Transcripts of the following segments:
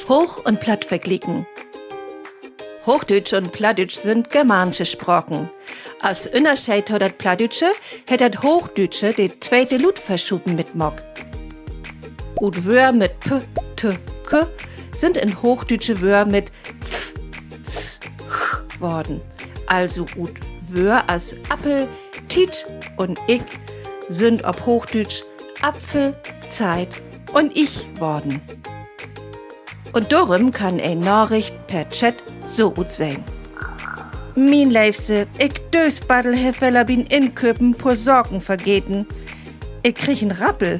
Hoch- und Platt verglichen. Hochdeutsch und Plattdeutsch sind germanische Sprachen. Als Unterschied hat das Plattdeutsche, hat das Hochdeutsche die zweite Lautverschuben mitmog. Und Wörter mit P, T, K sind in Hochdeutsche Wörter mit F, Z, Ch worden. Also und Wörter als Appel, Tit und Ich sind ob Hochdeutsch Apfel, Zeit und Ich worden. Und darum kann eine Nachricht per Chat so gut sein. Mein Liebste, ich dösbaddel Heffeler bin inköpen pur Sorgen vergeten. Ich krieg einen Rappel.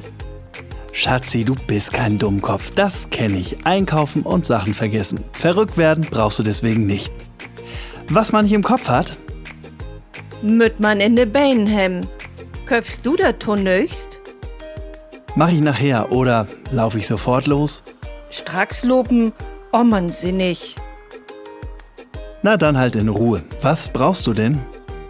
Schatzi, du bist kein Dummkopf, das kenn ich. Einkaufen und Sachen vergessen. Verrückt werden brauchst du deswegen nicht. Was man nicht im Kopf hat? Müt man in de Beinen hem. Köpfst du da tonnöchst? Mach ich nachher oder lauf ich sofort los? Stracks loben, sinnig. Na dann halt in Ruhe. Was brauchst du denn?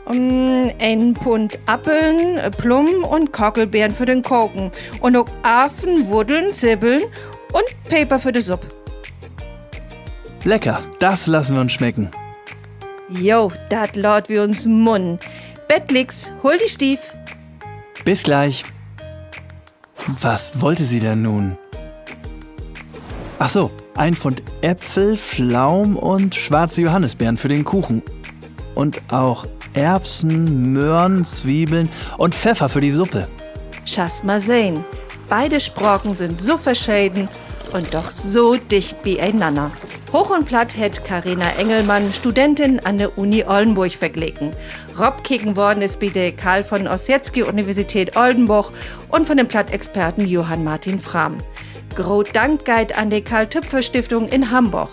Ein Pfund Appeln, Plum und Kockelbeeren für den Koken. Und auch Affen, Wuddeln, Zibbeln und Paper für die Suppe. Lecker, das lassen wir uns schmecken. Jo, dat laut wie uns Munn. Bettlix, hol die Stief. Bis gleich. Was wollte sie denn nun? Ach so, ein Pfund Äpfel, Pflaum und schwarze Johannisbeeren für den Kuchen. Und auch Erbsen, Möhren, Zwiebeln und Pfeffer für die Suppe. Schass mal sehen. Beide Sprachen sind so verschieden und doch so dicht beieinander. Hoch und Platt hat Carina Engelmann, Studentin an der Uni Oldenburg, verglichen. Rob kicken worden ist bei der Karl von Ossietzky Universität Oldenburg und von dem Platt-Experten Johann Martin Frahm. Groß Dank geht an die Karl-Töpfer-Stiftung in Hamburg.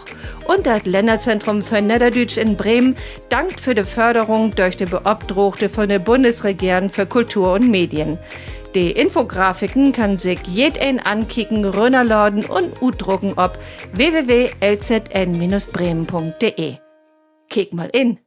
Und das Länderzentrum für Niederdeutsch in Bremen dankt für die Förderung durch die Beobdruckte von der Bundesregierung für Kultur und Medien. Die Infografiken kann sich jeden ankicken, runterladen und udrucken ob www.lzn-bremen.de. Kick mal in.